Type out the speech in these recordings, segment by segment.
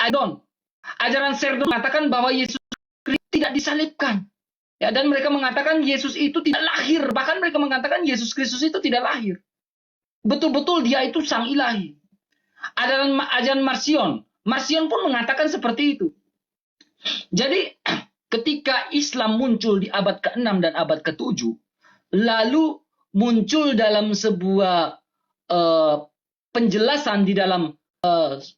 Adon. Ajaran Serdon mengatakan bahwa Yesus Kristus tidak disalibkan. Ya, dan mereka mengatakan Yesus itu tidak lahir. Bahkan mereka mengatakan Yesus Kristus itu tidak lahir. Betul-betul dia itu sang ilahi. Ajaran Marcion. Marcion pun mengatakan seperti itu. Jadi ketika Islam muncul di abad ke-6 dan abad ke-7, lalu muncul dalam sebuah penjelasan di dalam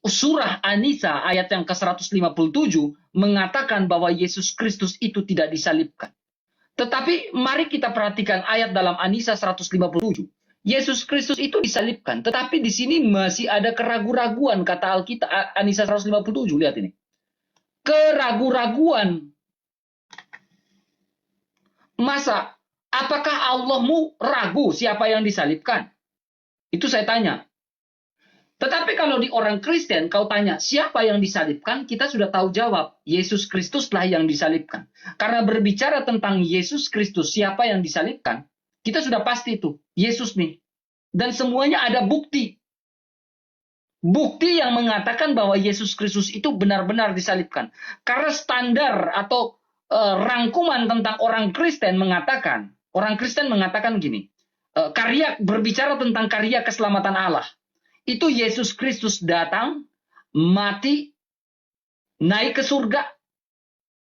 surah An-Nisa ayat yang ke-157 mengatakan bahwa Yesus Kristus itu tidak disalibkan. Tetapi mari kita perhatikan ayat dalam An-Nisa 157. Yesus Kristus itu disalibkan, tetapi di sini masih ada keraguan-raguan kata Alkitab. An-Nisa 157, lihat ini. Keraguan-raguan. Masa apakah Allahmu ragu siapa yang disalibkan? Itu saya tanya. Tetapi kalau di orang Kristen kau tanya siapa yang disalibkan, kita sudah tahu jawab. Yesus Kristuslah yang disalibkan. Karena berbicara tentang Yesus Kristus, siapa yang disalibkan, kita sudah pasti itu. Yesus nih. Dan semuanya ada bukti. Bukti yang mengatakan bahwa Yesus Kristus itu benar-benar disalibkan. Karena standar atau rangkuman tentang orang Kristen mengatakan gini. Berbicara tentang karya keselamatan Allah. Itu Yesus Kristus datang, mati, naik ke surga.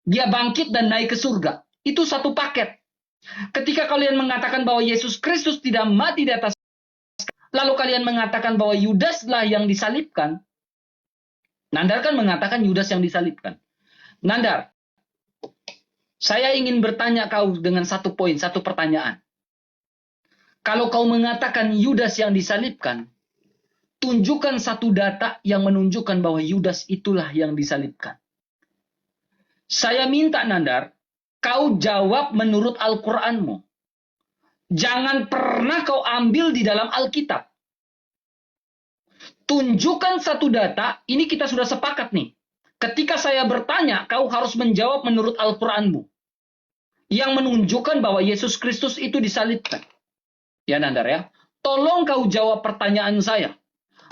Dia bangkit dan naik ke surga. Itu satu paket. Ketika kalian mengatakan bahwa Yesus Kristus tidak mati di atas, lalu kalian mengatakan bahwa Yudaslah yang disalibkan. Nandar kan mengatakan Yudas yang disalibkan. Nandar, saya ingin bertanya kau dengan satu poin, satu pertanyaan. Kalau kau mengatakan Yudas yang disalibkan, tunjukkan satu data yang menunjukkan bahwa Yudas itulah yang disalibkan. Saya minta Nandar, kau jawab menurut Al-Quranmu. Jangan pernah kau ambil di dalam Alkitab. Tunjukkan satu data, ini kita sudah sepakat nih. Ketika saya bertanya, kau harus menjawab menurut Al-Quranmu. Yang menunjukkan bahwa Yesus Kristus itu disalibkan. Ya Nandar ya. Tolong kau jawab pertanyaan saya.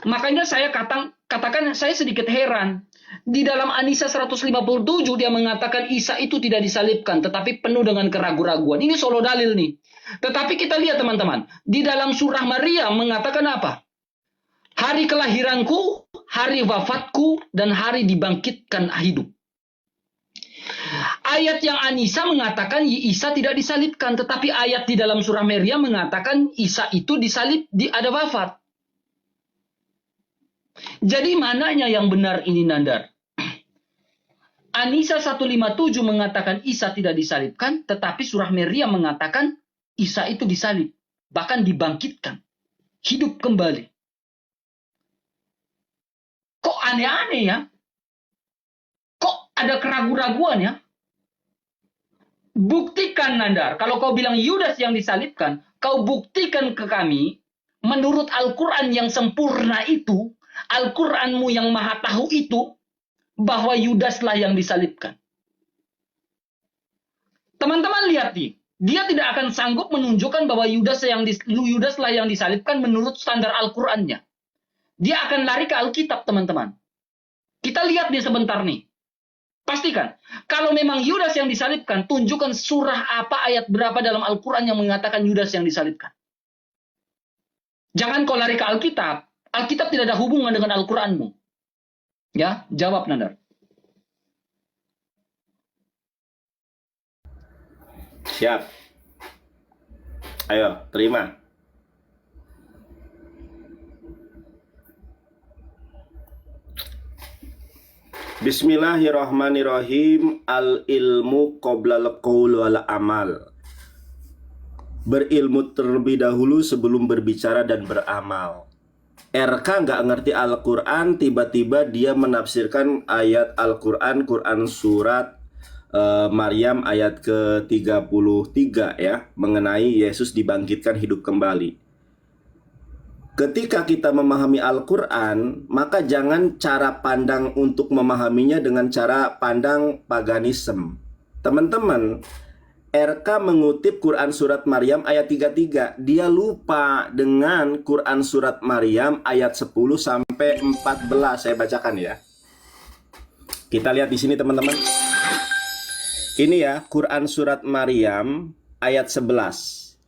Makanya saya katakan saya sedikit heran. Di dalam An-Nisa 157 dia mengatakan Isa itu tidak disalibkan, tetapi penuh dengan keraguan-raguan. Ini solo dalil nih. Tetapi kita lihat teman-teman. Di dalam surah Maryam mengatakan apa? Hari kelahiranku, hari wafatku, dan hari dibangkitkan hidup. Ayat yang An-Nisa mengatakan Isa tidak disalibkan, tetapi ayat di dalam surah Maryam mengatakan Isa itu disalib, ada wafat. Jadi mananya yang benar ini Nandar? An-Nisa 157 mengatakan Isa tidak disalibkan, tetapi surah Maryam mengatakan Isa itu disalib, bahkan dibangkitkan, hidup kembali. Kok aneh-aneh ya? Kok ada keraguan-raguan ya? Buktikan Nandar, kalau kau bilang Yudas yang disalibkan, kau buktikan ke kami, menurut Al-Quran yang sempurna itu, Al-Quranmu yang maha tahu itu, bahwa Yudaslah yang disalibkan. Teman-teman lihat nih, dia tidak akan sanggup menunjukkan bahwa Yudaslah yang disalibkan menurut standar Al-Qurannya. Dia akan lari ke Alkitab, teman-teman. Kita lihat nih sebentar nih. Pastikan, kalau memang Yudas yang disalibkan, tunjukkan surah apa, ayat berapa dalam Al-Quran yang mengatakan Yudas yang disalibkan. Jangan kau lari ke Alkitab. Alkitab tidak ada hubungan dengan Al-Quranmu. Ya, jawab Nandar. Siap. Ayo, terima. Bismillahirrahmanirrahim. Al-ilmu qoblal qaul wal amal. Berilmu terlebih dahulu sebelum berbicara dan beramal. RK nggak ngerti Al-Quran, tiba-tiba dia menafsirkan ayat Al-Quran, Quran surat Maryam ayat ke-33 ya, mengenai Yesus dibangkitkan hidup kembali. Ketika kita memahami Al-Quran, maka jangan cara pandang untuk memahaminya dengan cara pandang paganisme. Teman-teman, RK mengutip Quran surat Maryam ayat 33. Dia lupa dengan Quran surat Maryam ayat 10 sampai 14. Saya bacakan ya. Kita lihat di sini teman-teman. Ini ya, Quran surat Maryam ayat 11.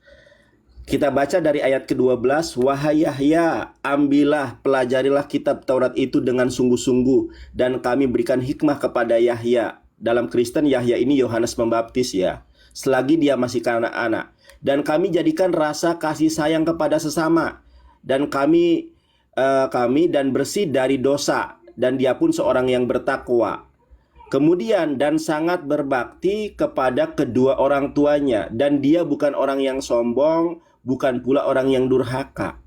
Kita baca dari ayat ke-12, "Wahai Yahya, ambillah, pelajarilah kitab Taurat itu dengan sungguh-sungguh, dan kami berikan hikmah kepada Yahya." Dalam Kristen, Yahya ini Yohanes Pembaptis ya, selagi dia masih kanak-anak. "Dan kami jadikan rasa kasih sayang kepada sesama, dan kami dan bersih dari dosa, dan dia pun seorang yang bertakwa. Kemudian dan sangat berbakti kepada kedua orang tuanya, dan dia bukan orang yang sombong, bukan pula orang yang durhaka."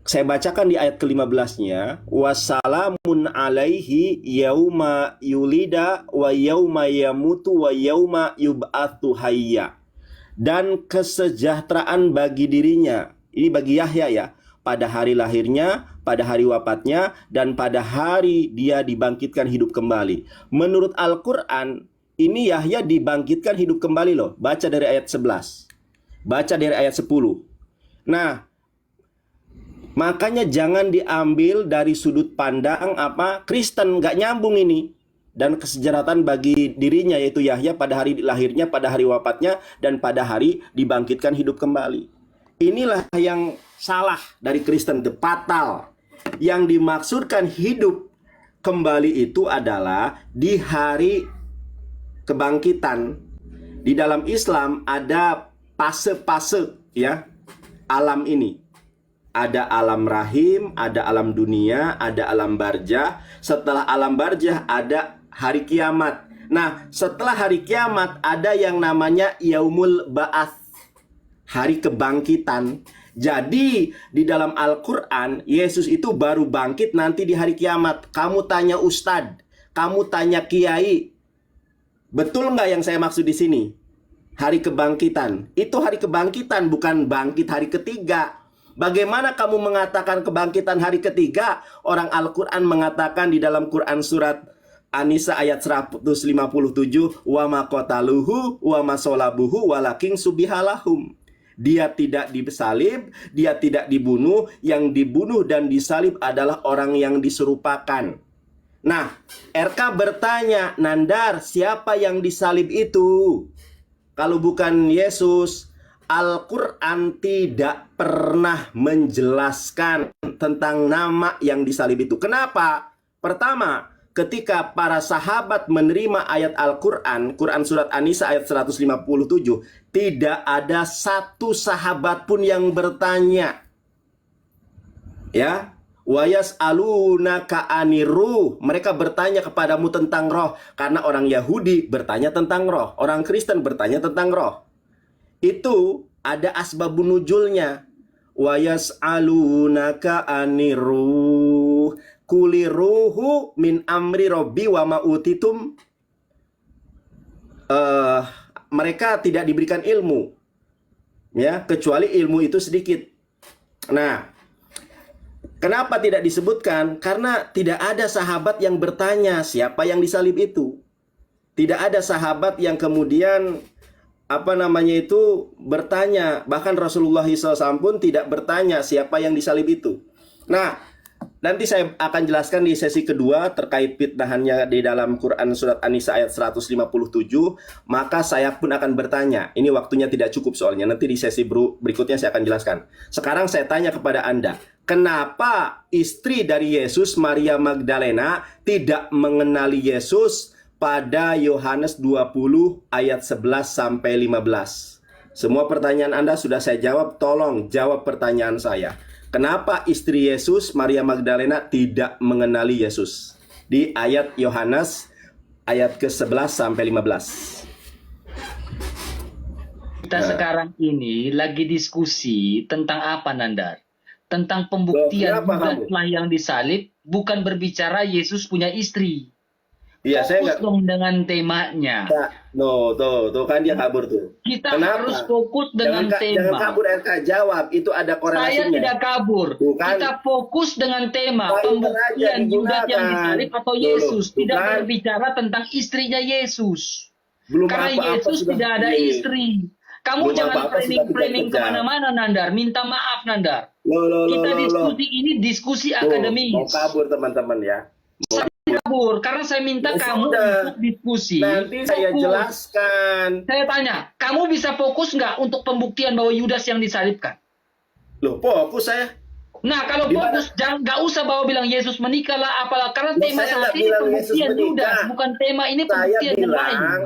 Saya bacakan di ayat ke-15-nya, "Wassalamun alaihi yauma yulida wa yauma yamutu wa yauma yub'atsu hayya." Dan kesejahteraan bagi dirinya, ini bagi Yahya ya, pada hari lahirnya, pada hari wafatnya, dan pada hari dia dibangkitkan hidup kembali. Menurut Al-Quran, ini Yahya dibangkitkan hidup kembali loh. Baca dari ayat 11. Baca dari ayat 10. Nah, makanya jangan diambil dari sudut pandang Kristen, nggak nyambung ini. Dan kesejahteraan bagi dirinya, yaitu Yahya pada hari lahirnya, pada hari wafatnya, dan pada hari dibangkitkan hidup kembali. Inilah yang salah dari Kristen, the fatal. Yang dimaksudkan hidup kembali itu adalah di hari kebangkitan. Di dalam Islam ada fase-fase ya alam ini. Ada alam rahim, ada alam dunia, ada alam barzah. Setelah alam barzah ada hari kiamat. Nah, setelah hari kiamat ada yang namanya yaumul ba'ats, hari kebangkitan. Jadi di dalam Al-Quran, Yesus itu baru bangkit nanti di hari kiamat. Kamu tanya ustadz, kamu tanya kiai, betul nggak yang saya maksud di sini? Hari kebangkitan. Itu hari kebangkitan, bukan bangkit hari ketiga. Bagaimana kamu mengatakan kebangkitan hari ketiga? Orang Al-Quran mengatakan di dalam Quran surat An-Nisa ayat 157, "Wa ma qataluhu wa ma solabuhu walakin subihalahum." Dia tidak disalib, dia tidak dibunuh, yang dibunuh dan disalib adalah orang yang diserupakan. Nah, RK bertanya, "Nandar, siapa yang disalib itu? Kalau bukan Yesus?" Al-Quran tidak pernah menjelaskan tentang nama yang disalib itu. Kenapa? Pertama, ketika para sahabat menerima ayat Al-Quran, Quran surat An-Nisa ayat 157, tidak ada satu sahabat pun yang bertanya. Ya, wayas aluna ka'aniruh. Mereka bertanya kepadamu tentang roh. Karena orang Yahudi bertanya tentang roh, orang Kristen bertanya tentang roh. Itu ada asbabun nuzulnya. Wa yas'alunaka aniruh kuliruhu min amri robbi wa ma'utitum. Mereka tidak diberikan ilmu, ya, kecuali ilmu itu sedikit. Nah, kenapa tidak disebutkan? Karena tidak ada sahabat yang bertanya siapa yang disalib itu. Tidak ada sahabat yang kemudian bertanya. Bahkan Rasulullah SAW pun tidak bertanya siapa yang disalib itu. Nah, nanti saya akan jelaskan di sesi kedua terkait fitnahannya di dalam Quran surat An-Nisa ayat 157. Maka saya pun akan bertanya. Ini waktunya tidak cukup soalnya. Nanti di sesi berikutnya saya akan jelaskan. Sekarang saya tanya kepada Anda, kenapa istri dari Yesus, Maria Magdalena, tidak mengenali Yesus pada Yohanes 20 ayat 11 sampai 15. Semua pertanyaan Anda sudah saya jawab, tolong jawab pertanyaan saya. Kenapa istri Yesus, Maria Magdalena, tidak mengenali Yesus? Di ayat Yohanes ayat ke-11 sampai 15. Kita sekarang ini lagi diskusi tentang apa, Nandar? Tentang pembuktian bukanlah yang disalib, bukan berbicara Yesus punya istri. Iya, saya fokus dong dengan temanya. Tuh kan dia kabur tuh. Kita harus fokus dengan tema. Jangan kabur, RK, jawab. Itu ada korelasinya. Saya tidak kabur. Kita fokus dengan tema pembuktian Yudas yang disalib atau Yesus. Tidak berbicara tentang istrinya Yesus. Karena Yesus tidak ada istri. Kamu jangan framing kemana-mana, Nandar. Minta maaf, Nandar. Kita diskusi ini diskusi akademik. Mau kabur teman-teman ya. kabur karena saya minta Ya kamu sudah. untuk diskusi. Nanti saya Fokus. jelaskan. Saya tanya, kamu bisa fokus nggak untuk pembuktian bahwa Yudas yang disalibkan? Loh, fokus saya. Nah, kalau Di mana? fokus, jangan nggak usah bawa bilang Yesus menikah lah, apalah. Karena Loh, tema saya saat nggak ini bilang Yesus pembuktian menikah. Yudas, bukan tema ini Saya pembuktian yang lain. bilang,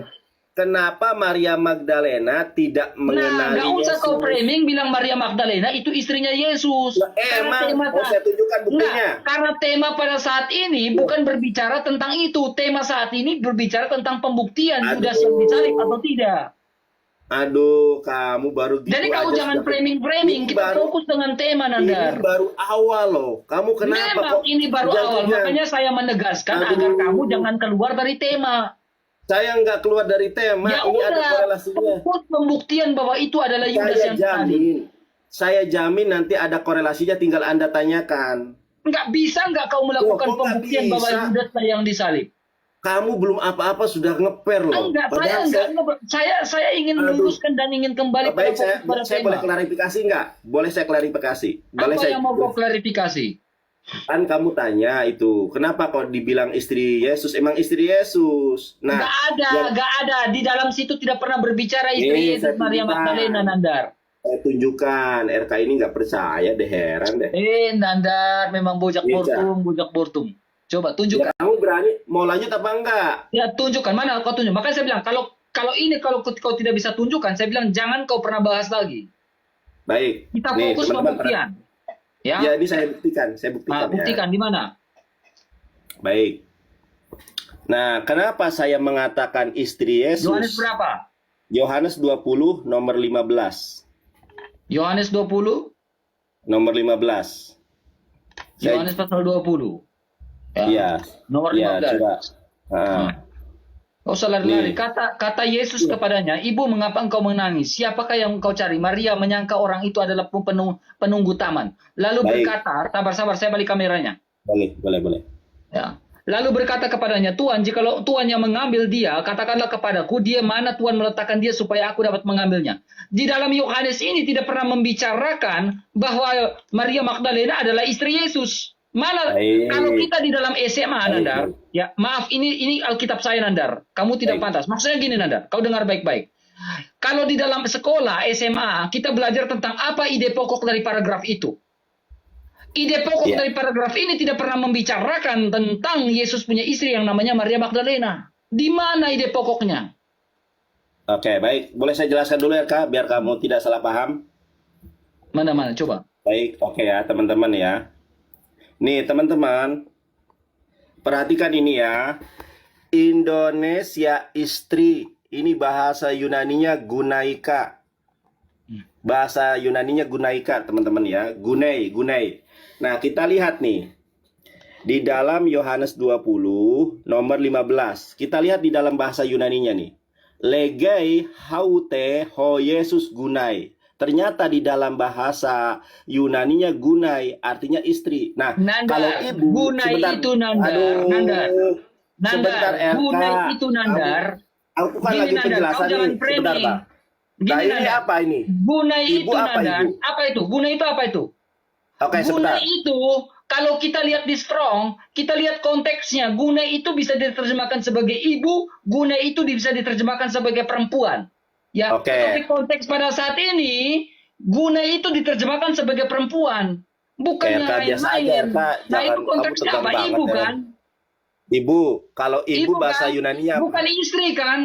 kenapa Maria Magdalena tidak Nah, mengenali nggak usah Yesus? kau framing bilang Maria Magdalena itu istrinya Yesus. Loh, emang, saya tunjukkan Enggak, buktinya. karena tema pada saat ini bukan berbicara tentang itu. Tema saat ini berbicara tentang pembuktian Yudas yang disalib atau tidak. Aduh, kamu baru gitu Jadi kamu aja jangan sudah- framing-framing. Ini Kita baru- fokus dengan tema, Ini Nandar. baru awal loh. Kamu kenapa Memang kok ini baru awal. jangan- Makanya saya menegaskan Aduh. agar kamu jangan keluar dari tema. Saya nggak keluar dari tema. Ya Ini ada udah, korelasinya. fokus pembuktian bahwa itu adalah Yudas Saya yang disalib. jamin. Saya jamin nanti ada korelasinya. Tinggal Anda tanyakan. Nggak bisa nggak kau melakukan Kok nggak pembuktian bahwa bisa? Yudas yang disalib? Kamu belum apa-apa sudah ngeper loh. Enggak, saya ingin Aduh. meluruskan dan ingin kembali Baik, pada fokus pada saya tema. boleh klarifikasi nggak? Boleh saya klarifikasi? Boleh Apa saya yang mau kau klarifikasi? kan kamu tanya itu kenapa kok dibilang istri Yesus? Emang istri Yesus? Nah, Nggak ada. Di dalam situ tidak pernah berbicara istri Ini Yesus saya Maria tunjukkan. Magdalena, Nandar. saya tunjukkan. RK ini nggak percaya deh, heran deh. Nandar memang bojak Bisa. bortum. Coba tunjukkan. Ya, kamu berani mau lanjut apa enggak? Ya tunjukkan, mana kau tunjuk. Makanya saya bilang kalau kau tidak bisa tunjukkan, saya bilang jangan kau pernah bahas lagi. Baik. Kita Nih, fokus teman-teman, pembuktian. Ya, Ya, ini saya buktikan. Saya buktikan. nah, buktikan di mana? Baik. Nah, kenapa saya mengatakan istri Yesus? Yohanes berapa? Yohanes 20 nomor 15. Yohanes 20, Nomor 15. Yohanes pasal 20. Iya. Nomor Iya, 15. coba. Ah. Kau salah lari. Nih. Kata Yesus kepadanya, "Ibu, mengapa engkau menangis? Siapakah yang engkau cari?" Maria menyangka orang itu adalah penunggu taman. Lalu Baik. berkata, sabar, saya balik kameranya. Boleh. Ya. Lalu berkata kepadanya, "Tuhan, jikalau Tuhan yang mengambil dia, katakanlah kepadaku, dia mana Tuhan meletakkan dia supaya aku dapat mengambilnya." Di dalam Yohanes ini tidak pernah membicarakan bahwa Maria Magdalena adalah istri Yesus. Mana Baik. kalau kita di dalam SMA, Baik. Nandar, ya maaf, ini Alkitab saya, Nandar. Kamu tidak Baik. pantas. Maksudnya gini, Nandar, kau dengar baik-baik. Kalau di dalam sekolah SMA, kita belajar tentang apa ide pokok dari paragraf itu. Ide pokok Iya. dari paragraf ini tidak pernah membicarakan tentang Yesus punya istri yang namanya Maria Magdalena. Di mana ide pokoknya? Oke, baik. Boleh saya jelaskan dulu ya, Kak, biar kamu tidak salah paham. Mana, coba. Baik, oke ya, teman-teman ya. Nih, teman-teman. Perhatikan ini ya. Indonesia istri. Ini bahasa Yunaninya gunaika. Bahasa Yunaninya gunaika, teman-teman ya. Gunei. Nah, kita lihat nih. Di dalam Yohanes 20 nomor 15. Kita lihat di dalam bahasa Yunaninya nih. Legei haute ho Yesus gunai. Ternyata di dalam bahasa Yunaninya gunai artinya istri. Nah, Nandar, kalau ibu gunai itu, Nandar. Nandar, sebentar, RK. gunai itu, Nandar. Aku kan Gini, lagi Nandar, penjelasan kau jangan nih. framing. Sebentar, Pak. Gini, Nah, ini Nandar. apa ini? Gunai Ibu itu, apa, Nandar. Ibu? Apa itu? Gunai itu apa itu? Oke, sebentar. Gunai itu, kalau kita lihat di Strong, kita lihat konteksnya. Gunai itu bisa diterjemahkan sebagai ibu, gunai itu bisa diterjemahkan sebagai perempuan. Ya, Oke. tetapi konteks pada saat ini, gunai itu diterjemahkan sebagai perempuan. Bukan yang RK, biasa aja, lain-lain. RK. Nah, Jangan, itu kamu konteksnya tegang apa? banget, Ibu ya. kan? Ibu, kalau ibu bahasa kan? Yunaninya apa? Bukan istri kan?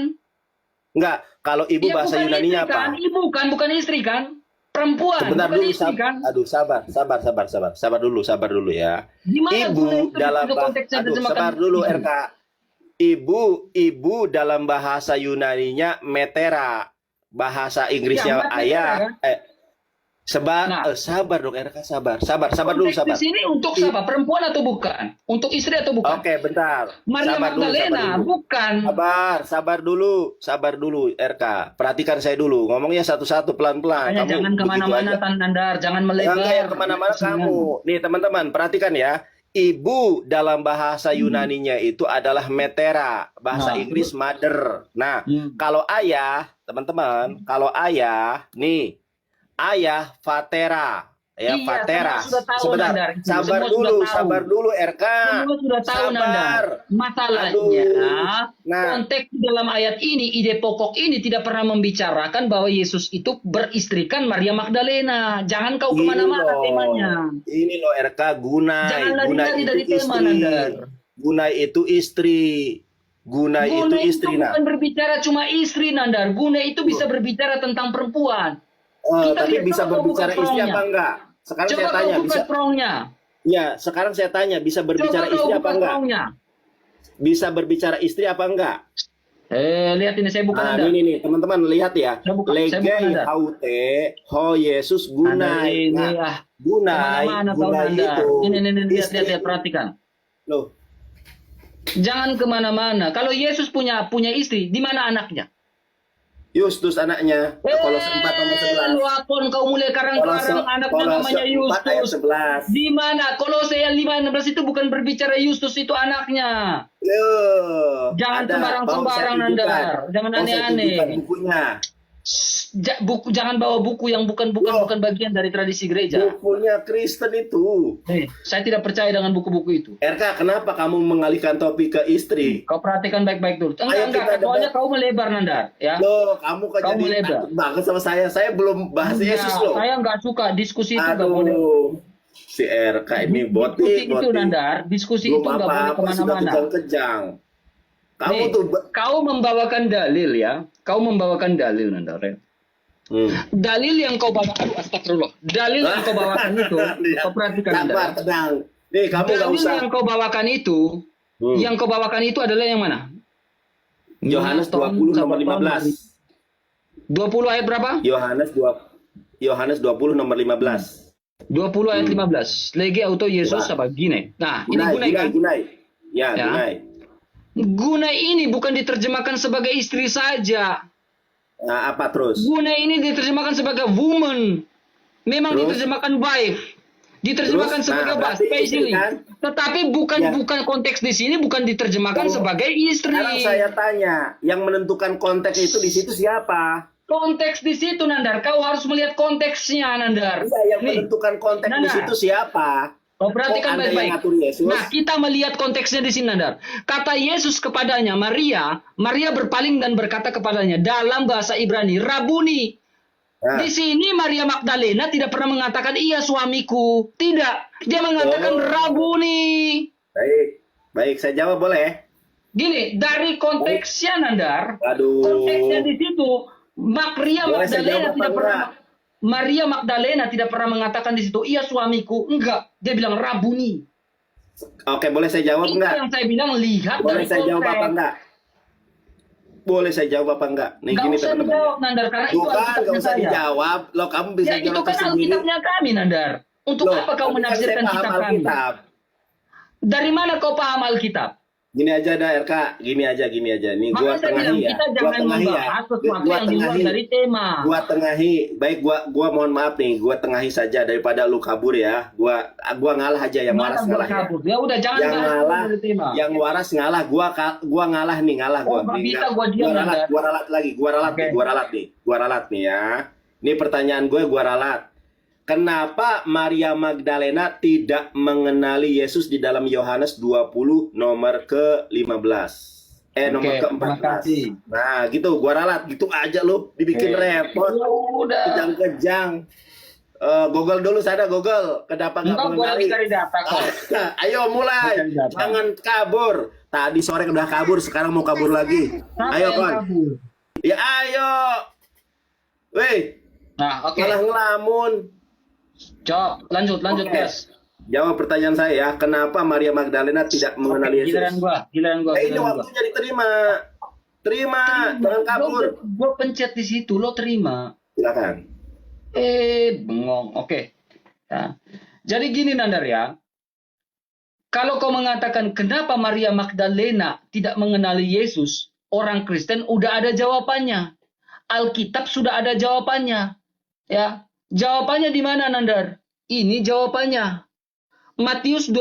Enggak, kalau ibu Ya, bahasa bukan Yunaninya istri apa? kan? Ibu kan, bukan istri kan? Perempuan, Sebentar bukan dulu, istri kan? aduh, sabar dulu ya. Gimana gunai Ibu itu dalam bisa konteksnya aduh, diterjemahkan sabar dulu ibu? RK. Ibu dalam bahasa Yunaninya metera. Bahasa Inggrisnya Ya, metera, ayah. kan? Nah. Sabar dong RK, sabar dulu, Konteks sabar. di sini untuk siapa? Perempuan atau bukan? Untuk istri atau bukan? Oke, bentar. Maria Sabar dulu, Magdalena bukan. Sabar dulu RK. Perhatikan saya dulu. Ngomongnya satu-satu pelan-pelan. Makanya jangan begitu kemana-mana, aja. Tan Nandar. Jangan melebar. Jangan kemana-mana kamu. Nih teman-teman, perhatikan ya. Ibu dalam bahasa Yunaninya itu adalah metera. Bahasa Nah, Inggris mother. Nah, Hmm. kalau ayah, teman-teman, kalau ayah, nih. Ayah fatera. Ya, Iya, Fatera. semua sudah tahu Sebentar, Nandar. sabar Semua sudah dulu, tahu. sabar dulu, RK. Semua sudah tahu Sabar. Nandar. Masalahnya, Aduh. Nah, konteks di dalam ayat ini, ide pokok ini tidak pernah membicarakan bahwa Yesus itu beristrikan Maria Magdalena. Jangan kau ini kemana-mana loh, temanya. ini loh RK, Gunai. Jangan Gunai lari-lari itu dari tema, istri. Nandar. Gunai itu istri. Gunai itu Guna itu istri, nah. bukan berbicara cuma istri, Nandar. Guna itu bisa berbicara tentang perempuan. Kita Tapi lihat, bisa coba kau buka berbicara istri prongnya. apa enggak? Sekarang Coba saya kau tanya, buka bisa. prongnya. Ya, sekarang saya tanya, bisa Coba berbicara kau istri apa buka enggak? prongnya. Bisa berbicara istri apa enggak? Lihat ini, saya buka Nah, Nandar. ini nih, teman-teman lihat ya. Saya buka Legei Nandar. haute ho Yesus Nandar, gunai. ini Nah, gunai, kemana-mana kau, gunai Nandar. itu. Ini, lihat, istri. lihat, perhatikan. Loh, Jangan kemana-mana. Kalau Yesus punya istri, di mana anaknya? Justus anaknya. Kolose 4 ayat 11. Luakon kau mulai karang-karang anaknya namanya Kolose 4 ayat Justus. 11. Di mana? Kolose yang 5:16 itu bukan berbicara Justus, itu anaknya. Loh, Jangan ada. sembarang-sembarang, Mau saya tunjukkan. Nandar. Jangan Mau saya aneh-aneh. tunjukkan bukunya. Jangan bawa buku yang bukan bagian dari tradisi gereja. Bukunya Kristen itu. Saya tidak percaya dengan buku-buku itu. RK, kenapa kamu mengalihkan topik ke istri? Kau perhatikan baik-baik dulu. Ayo Enggak, kita soalnya debat. kau melebar, Nandar. Ya. Loh, kamu kok Kau jadi melebar. takut banget sama saya. Saya belum bahas Yesus loh. Saya nggak suka diskusi itu, nggak boleh. Aduh, si RK ini Diskusi boti. itu, Nandar. Diskusi itu Belum nggak boleh apa-apa sudah kemana-mana. kejang-kejang. Kamu Nih, tuh kau membawakan dalil ya. Kau membawakan dalil, Nandar. Ya. Dalil yang kau bawa, aduh, astagfirullah. Dalil yang kau bawakan itu, kau perhatikan, sabar, Nandar. tenang. Nih, kamu nggak Dalil usah. yang kau bawakan itu, adalah yang mana? Yohanes 20 nomor 15. 20 ayat berapa? Yohanes 20 nomor 15. 20 ayat 15. Legi auto Yesus apa? Gine. Nah, ini gunai kan? Gunai. Ya, Ya. gunai. Gunai ini bukan diterjemahkan sebagai istri saja. Nah, apa terus? Gunai ini diterjemahkan sebagai woman. Memang Terus? diterjemahkan wife. Diterjemahkan Terus? sebagai Nah, berarti basically. istri kan? Tetapi bukan Ya. konteks di sini bukan diterjemahkan sebagai istri. Sekarang saya tanya, yang menentukan konteks itu di situ siapa? Konteks di situ, Nandar. Kau harus melihat konteksnya, Nandar. Iya, yang Nih, menentukan konteks di Nandar. situ siapa? kau perhatikan Anda yang baik-baik. ngatur Yesus? Nah, kita melihat konteksnya di sini, Nandar. Kata Yesus kepadanya, Maria berpaling dan berkata kepadanya dalam bahasa Ibrani, Rabuni. Nah, Di sini Maria Magdalena tidak pernah mengatakan iya suamiku. Tidak. Dia mengatakan Rabuni. baik, saya jawab boleh? Gini, dari konteksnya, Nandar. Aduh. Konteksnya di situ, Maria Boleh saya Magdalena jawab apa tidak pernah. enggak? Maria Magdalena tidak pernah mengatakan di situ, iya suamiku. Enggak. Dia bilang Rabuni. Oke, boleh saya jawab Itu enggak? yang saya bilang, lihat Boleh dari saya jawab konteks. apa enggak? Boleh saya jawab apa enggak? Nih Nggak gini usah teman-teman. dijawab, Nandar, karena itu Bukan, nggak alkitabnya usah saya. dijawab. Loh, kamu bisa Ya, itu jawab kan sendiri. alkitabnya kami, Nandar. Untuk Loh, apa kau tapi kan menafsirkan saya paham kitab kami? Alkitab. Dari mana kau paham Alkitab? Gini aja dah RK, gini aja. Nih gua Makanya saya tengahi bilang, ya. kita Gua jangan tengahi ya. membahas sesuatu Gua yang di luar tengahi. dari tema. Gua tengahi. Baik, gua mohon maaf nih, gua tengahi saja daripada lu kabur ya. Gua ngalah aja, yang waras Masa ngalah ya. berkabut? Ya udah, jangan Yang bahas ngalah, dari tema. yang waras ngalah. Gua ngalah nih, ngalah gua. Oh, nggak Nih, bisa, gua diam, ralat, Nanda. gua ralat lagi, gua ralat Oke. nih, gua ralat nih ya. Ini pertanyaan gue, gua ralat. Kenapa Maria Magdalena tidak mengenali Yesus di dalam Yohanes 20 nomor ke-15? Nomor Oke, terima ke-14. kasih. Nah, gitu, gua ralat. Gitu aja lu, dibikin Oke. repot. Ya udah. Kejang-kejang. Google dulu, sana Google. Kenapa nggak Enggak boleh mengenali? dicari data kok. Ayo mulai. Cari data. Jangan kabur. Tadi sore udah kabur, sekarang mau kabur lagi. Siapa Ayo, yang Kon. kabur? Ya ayo. Weh, Nah, oke. malah ngelamun. Coba lanjut, Oke. guys. Jawab pertanyaan saya ya. Kenapa Maria Magdalena tidak mengenali Yesus? Giliran gua. Ini waktunya diterima. Terima, jangan kabur. Gua pencet di situ, lo terima. Silakan. Bengong. Oke. Ya. Jadi gini, Nandar ya. Kalau kau mengatakan kenapa Maria Magdalena tidak mengenali Yesus, orang Kristen udah ada jawabannya. Alkitab sudah ada jawabannya. Ya. Jawabannya di mana, Nandar? Ini jawabannya. Matius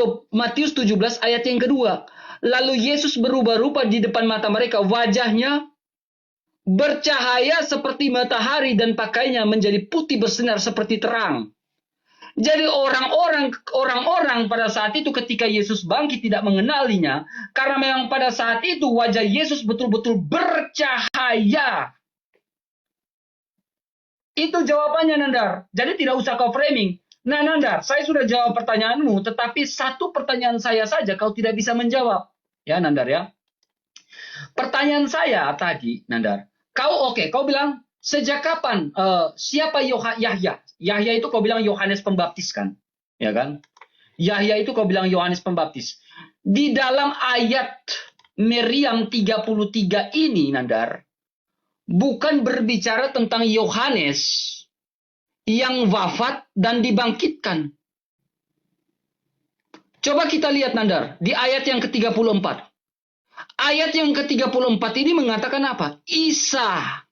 17 ayat yang kedua. Lalu Yesus berubah rupa di depan mata mereka. Wajahnya bercahaya seperti matahari dan pakainya menjadi putih bersinar seperti terang. Jadi orang-orang pada saat itu ketika Yesus bangkit tidak mengenalinya, karena memang pada saat itu wajah Yesus betul-betul bercahaya. Itu jawabannya, Nandar. Jadi tidak usah kau framing. Nah, Nandar, saya sudah jawab pertanyaanmu, tetapi satu pertanyaan saya saja kau tidak bisa menjawab. Ya, Nandar ya. Pertanyaan saya tadi, Nandar, kau bilang sejak kapan siapa Yahya? Yahya itu kau bilang Yohanes Pembaptis kan? Ya kan? Yahya itu kau bilang Yohanes Pembaptis. Di dalam ayat Meriam 33 ini, Nandar, bukan berbicara tentang Yohanes yang wafat dan dibangkitkan. Coba kita lihat, Nandar, di ayat yang ke-34. Ayat yang ke-34 ini mengatakan apa? Isalah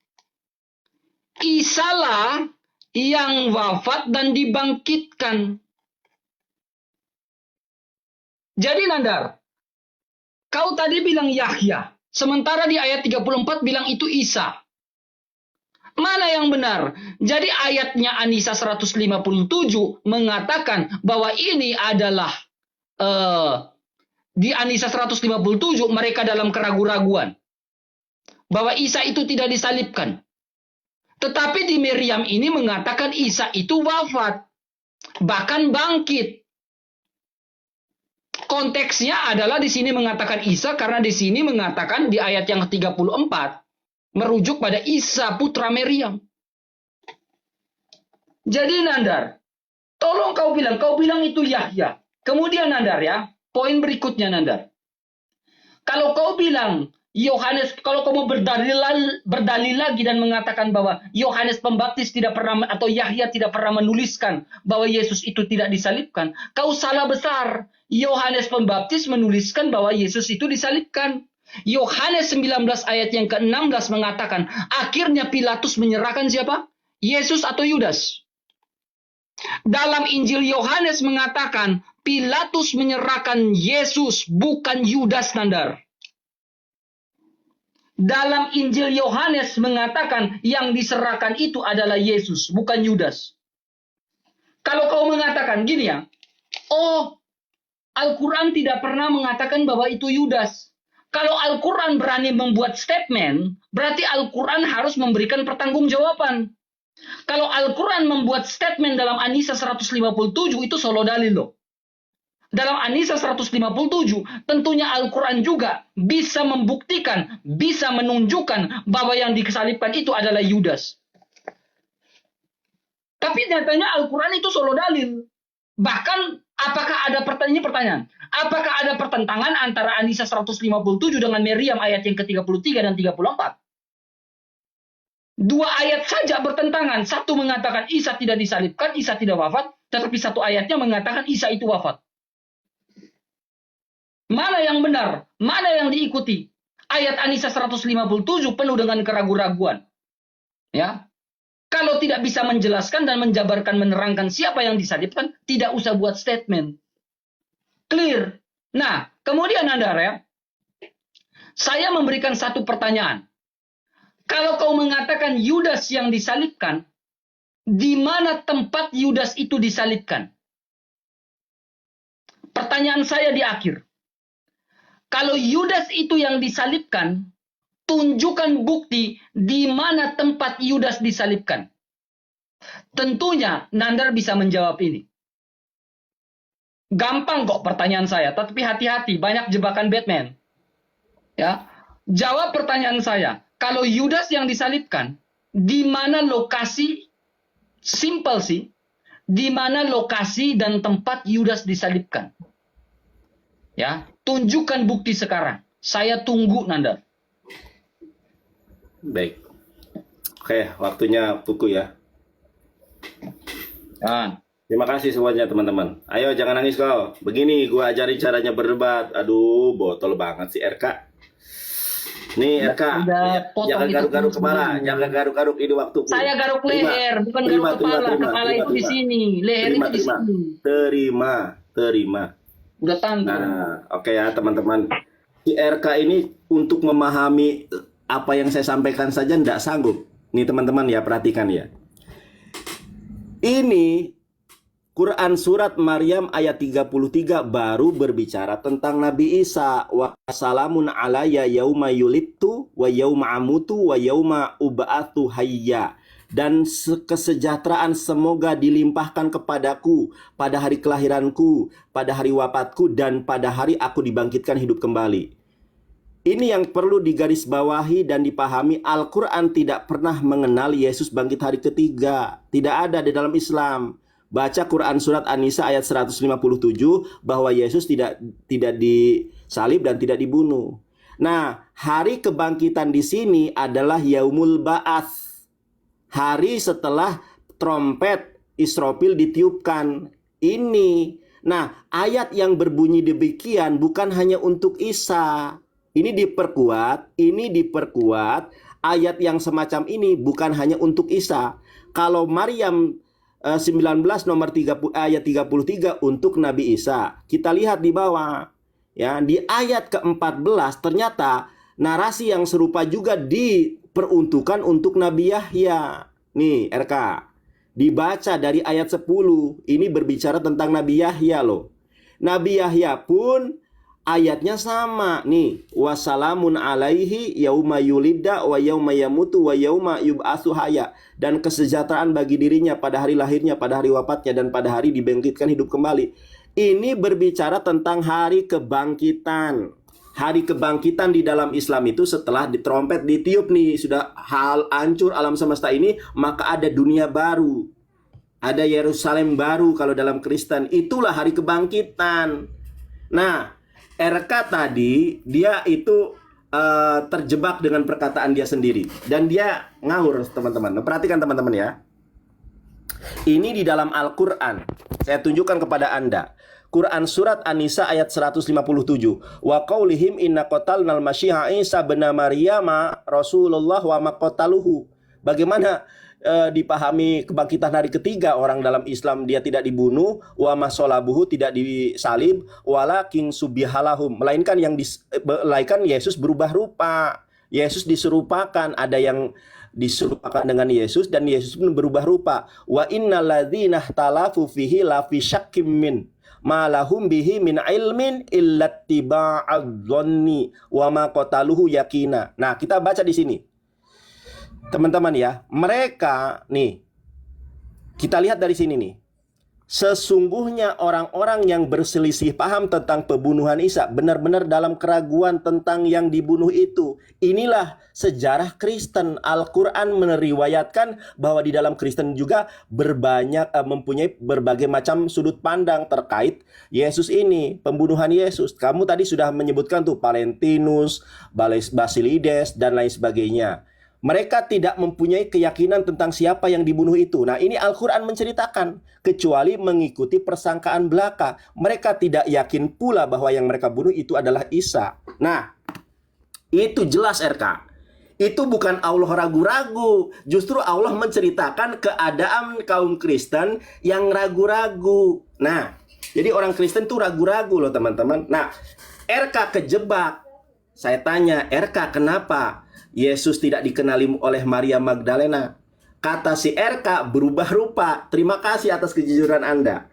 yang wafat dan dibangkitkan. Jadi, Nandar, kau tadi bilang Yahya, sementara di ayat 34 bilang itu Isa. Mana yang benar? Jadi ayatnya An-Nisa 157 mengatakan bahwa ini adalah di An-Nisa 157 mereka dalam keraguan-raguan bahwa Isa itu tidak disalibkan. Tetapi di Meriam ini mengatakan Isa itu wafat, bahkan bangkit. Konteksnya adalah di sini mengatakan Isa karena di sini mengatakan di ayat yang ke-34 merujuk pada Isa putra Meriam. Jadi, Nandar, tolong kau bilang itu Yahya. Kemudian, Nandar ya, poin berikutnya, Nandar. Kalau kau bilang Yohanes, kalau kau mau berdalil lagi dan mengatakan bahwa Yohanes Pembaptis tidak pernah atau Yahya tidak pernah menuliskan bahwa Yesus itu tidak disalibkan, kau salah besar. Yohanes Pembaptis menuliskan bahwa Yesus itu disalibkan. Yohanes 19 ayat yang ke-16 mengatakan, akhirnya Pilatus menyerahkan siapa? Yesus atau Yudas? Dalam Injil Yohanes mengatakan, Pilatus menyerahkan Yesus, bukan Yudas, Nandar. Dalam Injil Yohanes mengatakan yang diserahkan itu adalah Yesus, bukan Yudas. Kalau kau mengatakan gini ya, oh, Al-Quran tidak pernah mengatakan bahwa itu Yudas. Kalau Al-Quran berani membuat statement, berarti Al-Quran harus memberikan pertanggungjawaban. Kalau Al-Quran membuat statement dalam An-Nisa 157, itu solo dalil loh. Dalam An-Nisa 157, tentunya Al-Quran juga bisa membuktikan, bisa menunjukkan bahwa yang disalibkan itu adalah Yudas. Tapi nyatanya Al-Quran itu solo dalil. Bahkan, apakah ada pertanyaan? Apakah ada pertentangan antara An-Nisa 157 dengan Meriam ayat yang ke-33 dan 34? Dua ayat saja bertentangan. Satu mengatakan Isa tidak disalibkan, Isa tidak wafat. Tetapi satu ayatnya mengatakan Isa itu wafat. Mana yang benar? Mana yang diikuti? Ayat An-Nisa 157 penuh dengan keraguan-raguan. Ya. Kalau tidak bisa menjelaskan dan menjabarkan, menerangkan siapa yang disalibkan, tidak usah buat statement. Clear. Nah, kemudian Nandar ya, saya memberikan satu pertanyaan. Kalau kau mengatakan Yudas yang disalibkan, di mana tempat Yudas itu disalibkan? Pertanyaan saya di akhir. Kalau Yudas itu yang disalibkan, tunjukkan bukti di mana tempat Yudas disalibkan. Tentunya Nandar bisa menjawab ini. Gampang kok pertanyaan saya, tapi hati-hati, banyak jebakan Batman. Ya, jawab pertanyaan saya. Kalau Yudas yang disalibkan, di mana lokasi? Simple sih. Di mana lokasi dan tempat Yudas disalibkan? Ya, tunjukkan bukti sekarang. Saya tunggu, Nandar. Baik. Oke, waktunya buku ya. Terima kasih semuanya teman-teman. Ayo jangan nangis kau. Begini gua ajarin caranya berdebat. Aduh, botol banget si RK. Nih RK, jangan garuk-garuk kepala, jangan garuk-garuk ini waktuku. Saya garuk leher, bukan garuk kepala. Kepala itu di sini, leher itu di sini. Terima. Udah tanggung. Nah, oke ya teman-teman. Si RK ini untuk memahami apa yang saya sampaikan saja tidak sanggup. Nih teman-teman ya, perhatikan ya. Ini Quran surat Maryam ayat 33 baru berbicara tentang Nabi Isa. Wa salamun alayya yauma yulidtu wa yauma amutu wa yauma ub'atsu hayya. Dan kesejahteraan semoga dilimpahkan kepadaku pada hari kelahiranku, pada hari wafatku, dan pada hari aku dibangkitkan hidup kembali. Ini yang perlu digarisbawahi dan dipahami. Al-Quran tidak pernah mengenal Yesus bangkit hari ketiga. Tidak ada di dalam Islam. Baca Quran surat An-Nisa ayat 157 bahwa Yesus tidak disalib dan tidak dibunuh. Nah, hari kebangkitan di sini adalah Yaumul Ba'ats. Hari setelah trompet Israfil ditiupkan. Ini. Nah, ayat yang berbunyi demikian bukan hanya untuk Isa. Ini diperkuat. Ayat yang semacam ini bukan hanya untuk Isa. Kalau Maryam 19 nomor 30 ayat 33 untuk Nabi Isa. Kita lihat di bawah. Ya, di ayat ke-14 ternyata narasi yang serupa juga diperuntukkan untuk Nabi Yahya. Nih, RK. Dibaca dari ayat 10. Ini berbicara tentang Nabi Yahya loh. Nabi Yahya pun ayatnya sama nih, wasalamun alaihi yauma yulidda wa yauma yamutu wa yauma yub'atsu hayya, dan kesejahteraan bagi dirinya pada hari lahirnya, pada hari wafatnya, dan pada hari dibangkitkan hidup kembali. Ini berbicara tentang hari kebangkitan. Hari kebangkitan di dalam Islam itu setelah trompet ditiup nih, sudah hancur alam semesta ini, maka ada dunia baru. Ada Yerusalem baru kalau dalam Kristen. Itulah hari kebangkitan. Nah, RK tadi dia itu terjebak dengan perkataan dia sendiri dan dia ngawur teman-teman. Nah, perhatikan teman-teman ya. Ini di dalam Al-Quran. Saya tunjukkan kepada Anda. Quran surat An-Nisa ayat 157. Wa qaulihim inna qatalnal masyiha Isa bin Maryam Rasulullah wa maqtaluhu. Bagaimana dipahami kebangkitan hari ketiga orang dalam Islam? Dia tidak dibunuh, wa masolabuhu, tidak disalib, walakin subihalahum, melainkan Yesus berubah rupa. Yesus diserupakan, ada yang diserupakan dengan Yesus dan Yesus pun berubah rupa. Wa innal ladzina ikhtalafu fihi la fi syakkim min ma lahum bihi min ilmin illa tiba'adh-dhanni wa ma qataluhu yakina. Nah, kita baca di sini. Teman-teman ya, mereka nih, kita lihat dari sini nih. Sesungguhnya orang-orang yang berselisih paham tentang pembunuhan Isa benar-benar dalam keraguan tentang yang dibunuh itu. Inilah sejarah Kristen. Al-Quran meriwayatkan bahwa di dalam Kristen juga mempunyai berbagai macam sudut pandang terkait Yesus ini, pembunuhan Yesus. Kamu tadi sudah menyebutkan tuh Valentinus, Basilides, dan lain sebagainya. Mereka tidak mempunyai keyakinan tentang siapa yang dibunuh itu. Nah, ini Al-Quran menceritakan. Kecuali mengikuti persangkaan belaka. Mereka tidak yakin pula bahwa yang mereka bunuh itu adalah Isa. Nah, itu jelas RK. Itu bukan Allah ragu-ragu. Justru Allah menceritakan keadaan kaum Kristen yang ragu-ragu. Nah, jadi orang Kristen tuh ragu-ragu loh teman-teman. Nah, RK kejebak. Saya tanya, RK kenapa Yesus tidak dikenali oleh Maria Magdalena? Kata si RK berubah rupa. Terima kasih atas kejujuran Anda.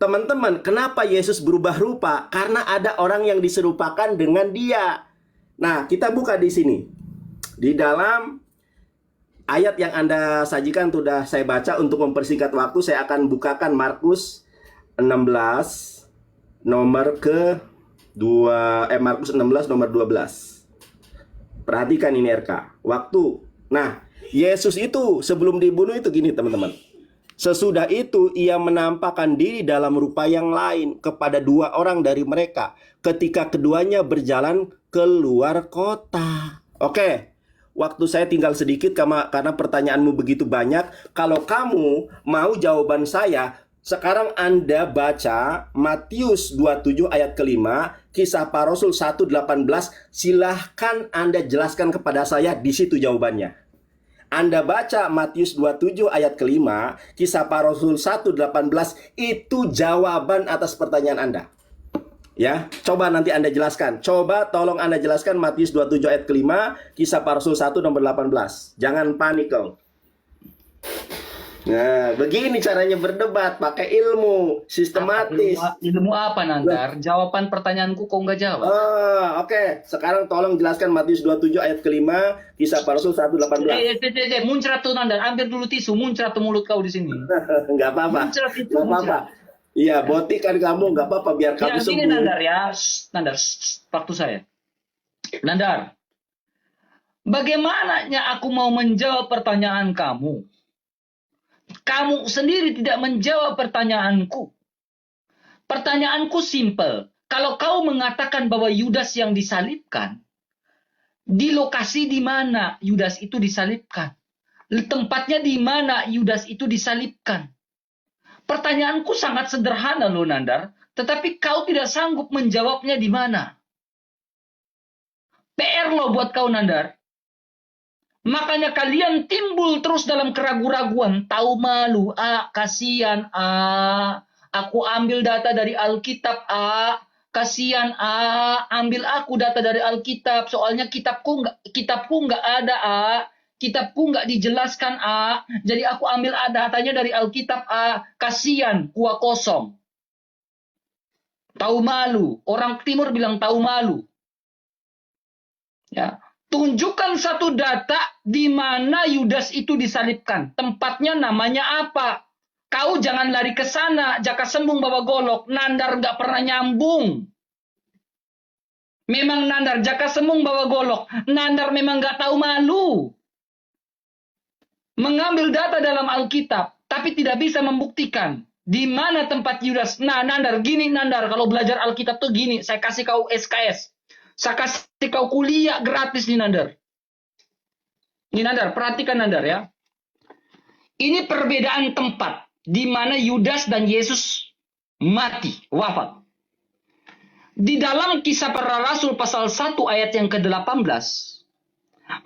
Teman-teman, kenapa Yesus berubah rupa? Karena ada orang yang diserupakan dengan dia. Nah, kita buka di sini. Di dalam ayat yang Anda sajikan sudah saya baca. Untuk mempersingkat waktu, saya akan bukakan Markus 16 nomor Markus 16 nomor 12. Perhatikan ini RK. Waktu. Nah, Yesus itu sebelum dibunuh itu gini teman-teman. Sesudah itu ia menampakkan diri dalam rupa yang lain kepada dua orang dari mereka ketika keduanya berjalan keluar kota. Oke. Waktu saya tinggal sedikit karena pertanyaanmu begitu banyak. Kalau kamu mau jawaban saya, sekarang Anda baca Matius 27 ayat ke-5, Kisah Para Rasul 1:18. Silahkan Anda jelaskan kepada saya, di situ jawabannya. Anda baca Matius 27 ayat ke-5, Kisah Para Rasul 1:18, itu jawaban atas pertanyaan Anda. Ya, coba nanti Anda jelaskan. Coba tolong Anda jelaskan Matius 27 ayat ke-5, Kisah Para Rasul 1 nomor 18. Jangan panik kau. Nah, begini caranya berdebat, pakai ilmu, sistematis. Ilmu apa, Nandar? Jawaban pertanyaanku kok nggak jawab? Oke. Sekarang tolong jelaskan Matius 27 ayat kelima, Kisah Para Rasul 1:18. Muncrat tuh, Nandar. Ambil dulu tisu, muncrat tuh mulut kau di sini. Nggak apa-apa. Muncrat itu, Nggak apa-apa. Iya, botikan kamu, nggak apa-apa, biar kamu Yang ini, sembuh. Nandar ya. Nandar, waktu saya. Nandar, bagaimananya aku mau menjawab pertanyaan kamu? Kamu sendiri tidak menjawab pertanyaanku. Pertanyaanku simpel. Kalau kau mengatakan bahwa Yudas yang disalibkan, di lokasi di mana Yudas itu disalibkan? Tempatnya di mana Yudas itu disalibkan? Pertanyaanku sangat sederhana loh, Nandar. Tetapi kau tidak sanggup menjawabnya di mana. PR loh buat kau, Nandar. Makanya kalian timbul terus dalam keraguan-raguan. Tahu malu, kasihan, aku ambil data dari Alkitab, kasihan, ambil aku data dari Alkitab. Soalnya kitabku nggak ada, kitabku nggak dijelaskan, jadi aku ambil datanya dari Alkitab, kasihan, kuah kosong. Tahu malu, orang timur bilang tahu malu. Ya. Tunjukkan satu data di mana Yudas itu disalibkan. Tempatnya namanya apa? Kau jangan lari ke sana. Jaka sembung bawa golok. Nandar nggak pernah nyambung. Memang Nandar jaka sembung bawa golok. Nandar memang nggak tahu malu. Mengambil data dalam Alkitab, tapi tidak bisa membuktikan di mana tempat Yudas. Nah, Nandar, gini Nandar, kalau belajar Alkitab tuh gini. Saya kasih kau SKS. Saya kasih kau kuliah gratis nih, Nandar. Ini Nandar, perhatikan Nandar ya. Ini perbedaan tempat di mana Yudas dan Yesus mati, wafat. Di dalam Kisah Para Rasul pasal 1 ayat yang ke-18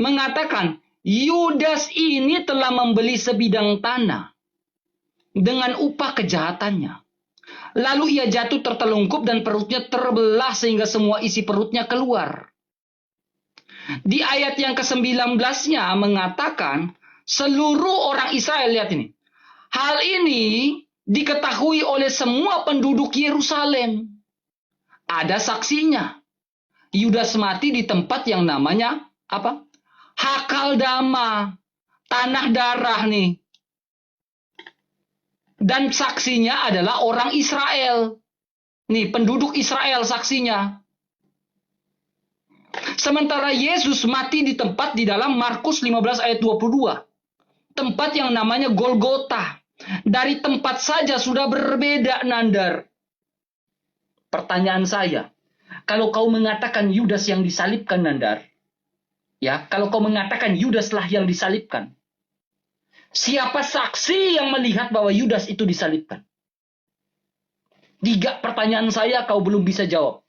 mengatakan Yudas ini telah membeli sebidang tanah dengan upah kejahatannya. Lalu ia jatuh tertelungkup dan perutnya terbelah sehingga semua isi perutnya keluar. Di ayat yang ke-19-nya mengatakan seluruh orang Israel, lihat ini. Hal ini diketahui oleh semua penduduk Yerusalem. Ada saksinya. Yudas mati di tempat yang namanya apa? Hakaldama, tanah darah nih. Dan saksinya adalah orang Israel. Nih, penduduk Israel saksinya. Sementara Yesus mati di tempat di dalam Markus 15 ayat 22. Tempat yang namanya Golgota. Dari tempat saja sudah berbeda, Nandar. Pertanyaan saya, kalau kau mengatakan Yudas yang disalibkan, Nandar, ya, kalau kau mengatakan Yudaslah yang disalibkan, siapa saksi yang melihat bahwa Yudas itu disalibkan? 3 pertanyaan saya kau belum bisa jawab.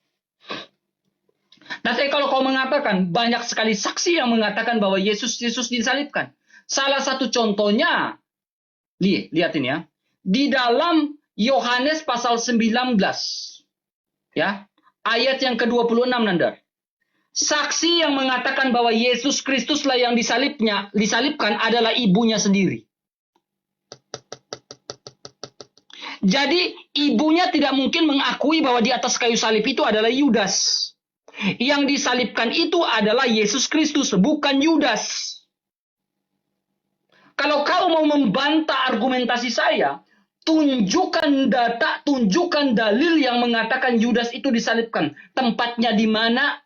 Nanti kalau kau mengatakan banyak sekali saksi yang mengatakan bahwa Yesus disalibkan. Salah satu contohnya, lihat ini ya. Di dalam Yohanes pasal 19. Ya, ayat yang ke-26, Nandar. Saksi yang mengatakan bahwa Yesus Kristuslah yang disalibkan adalah ibunya sendiri. Jadi ibunya tidak mungkin mengakui bahwa di atas kayu salib itu adalah Yudas. Yang disalibkan itu adalah Yesus Kristus, bukan Yudas. Kalau kau mau membantah argumentasi saya, tunjukkan data, tunjukkan dalil yang mengatakan Yudas itu disalibkan. Tempatnya di mana?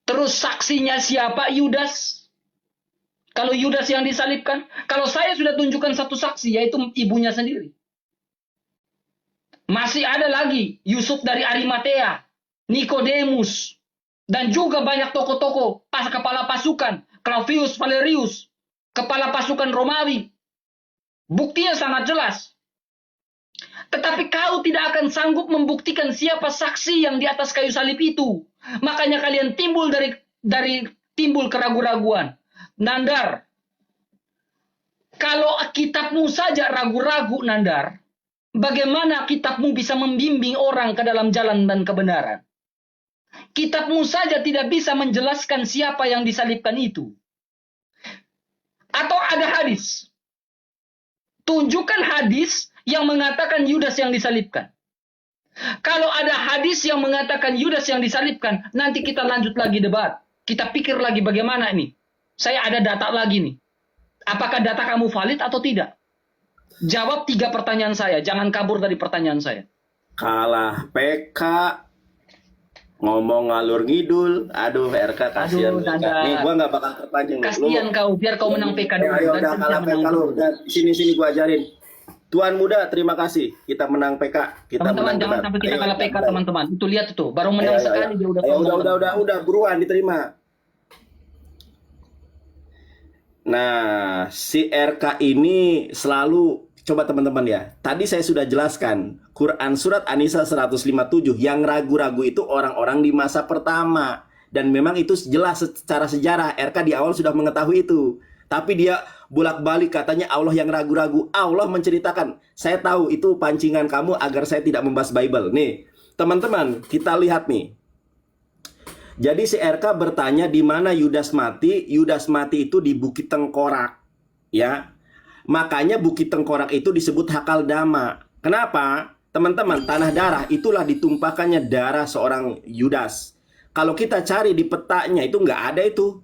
Terus saksinya siapa? Yudas. Kalau Yudas yang disalibkan, kalau saya sudah tunjukkan satu saksi, yaitu ibunya sendiri. Masih ada lagi Yusuf dari Arimatea, Nikodemus, dan juga banyak tokoh-tokoh, kepala pasukan, Claudius Valerius, kepala pasukan Romawi. Buktinya sangat jelas. Tetapi kau tidak akan sanggup membuktikan siapa saksi yang di atas kayu salib itu. Makanya kalian timbul timbul keraguan-raguan. Nandar, kalau kitabmu saja ragu-ragu, Nandar, bagaimana kitabmu bisa membimbing orang ke dalam jalan dan kebenaran? Kitabmu saja tidak bisa menjelaskan siapa yang disalibkan itu. Atau ada hadis Tunjukkan hadis yang mengatakan Yudas yang disalibkan. Kalau ada hadis yang mengatakan Yudas yang disalibkan, nanti kita lanjut lagi debat. Kita pikir lagi bagaimana ini. Saya ada data lagi nih. Apakah data kamu valid atau tidak? Jawab 3 pertanyaan saya. Jangan kabur dari pertanyaan saya. Kalah PK, ngomong ngalur ngidul. Aduh, RK kasihan. Aduh, Dada. Nih, gua nggak bakal terpanjang. Kasihan kau, biar kau menang PK dulu. Ayo, udah Dan kalah saya PK menang lu. dulu. Dan sini gua ajarin. Tuan muda, terima kasih. Kita menang PK. Kita Teman-teman, menang jangan debat. sampai kita Ayo, kalah PK, mulai. teman-teman. Itu lihat itu, baru menang Ayo, sekali dia udah Ayo, kalah. udah, buruan diterima. Nah, si RK ini selalu, coba teman-teman ya. Tadi saya sudah jelaskan, Quran Surat An-Nisa 157, yang ragu-ragu itu orang-orang di masa pertama. Dan memang itu jelas secara sejarah, RK di awal sudah mengetahui itu. Tapi dia bolak-balik katanya Allah yang ragu-ragu. Allah menceritakan, saya tahu itu pancingan kamu agar saya tidak membahas Bible. Nih, teman-teman, kita lihat nih. Jadi si RK bertanya di mana Yudas mati. Yudas mati itu di Bukit Tengkorak, ya. Makanya Bukit Tengkorak itu disebut Hakaldama. Kenapa? Teman-teman, tanah darah itulah ditumpahkannya darah seorang Yudas. Kalau kita cari di petanya itu nggak ada itu.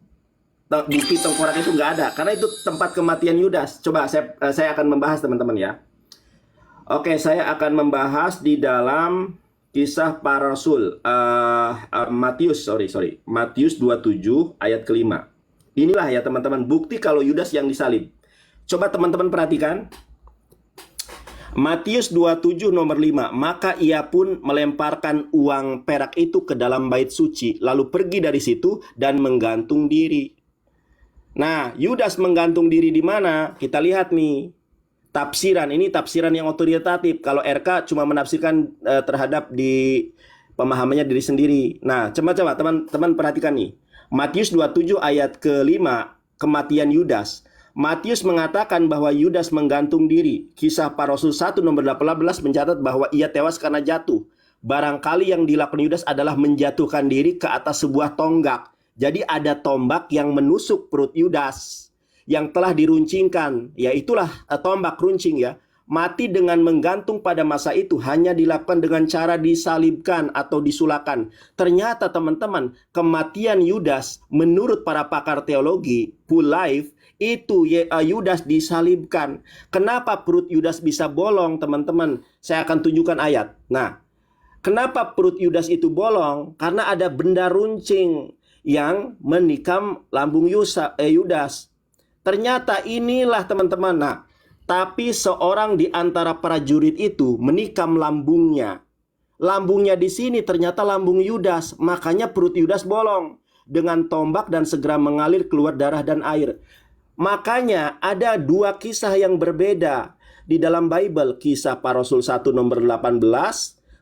Bukit Tengkorak itu nggak ada, karena itu tempat kematian Yudas. Coba saya akan membahas teman-teman ya. Oke, saya akan membahas di dalam Kisah Para Rasul, Matius 27 ayat ke-5. Inilah ya teman-teman bukti kalau Yudas yang disalib. Coba teman-teman perhatikan. Matius 27 nomor 5. Maka ia pun melemparkan uang perak itu ke dalam bait suci, lalu pergi dari situ dan menggantung diri. Nah, Yudas menggantung diri di mana? Kita lihat nih. Tafsiran ini tafsiran yang otoritatif. Kalau RK cuma menafsirkan terhadap di pemahamannya diri sendiri. Nah, coba teman-teman perhatikan nih. Matius 27 ayat ke-5, kematian Yudas. Matius mengatakan bahwa Yudas menggantung diri. Kisah Para Rasul 1 nomor 18 mencatat bahwa ia tewas karena jatuh. Barangkali yang dilakukan Yudas adalah menjatuhkan diri ke atas sebuah tonggak. Jadi ada tombak yang menusuk perut Yudas yang telah diruncingkan, ya itulah tombak runcing ya. Mati dengan menggantung pada masa itu hanya dilakukan dengan cara disalibkan atau disulakan. Ternyata teman-teman, kematian Yudas menurut para pakar teologi, full life, itu Yudas disalibkan. Kenapa perut Yudas bisa bolong teman-teman? Saya akan tunjukkan ayat. Nah, kenapa perut Yudas itu bolong? Karena ada benda runcing yang menikam lambung Yudas. Ternyata inilah teman-teman. Nah, tapi seorang di antara prajurit itu menikam lambungnya. Lambungnya di sini ternyata lambung Yudas. Makanya perut Yudas bolong dengan tombak dan segera mengalir keluar darah dan air. Makanya ada 2 kisah yang berbeda di dalam Bible. Kisah Para Rasul 1 nomor 18.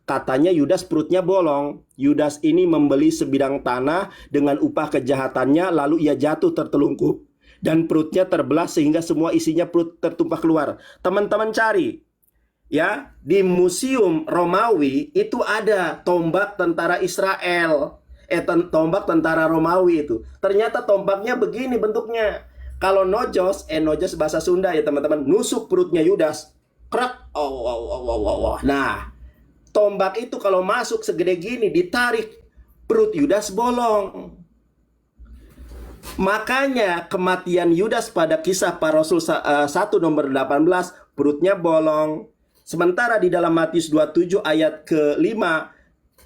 Katanya Yudas perutnya bolong. Yudas ini membeli sebidang tanah dengan upah kejahatannya, lalu ia jatuh tertelungkup dan perutnya terbelah sehingga semua isinya perut tertumpah keluar. Teman-teman cari ya, di museum Romawi itu ada tombak tentara Israel. Tombak tentara Romawi itu. Ternyata tombaknya begini bentuknya. Kalau nojos bahasa Sunda ya teman-teman, nusuk perutnya Yudas. Krak. Nah, tombak itu kalau masuk segede gini ditarik, perut Yudas bolong. Makanya kematian Yudas pada Kisah Para Rasul 1 nomor 18 perutnya bolong. Sementara di dalam Matius 27 ayat ke-5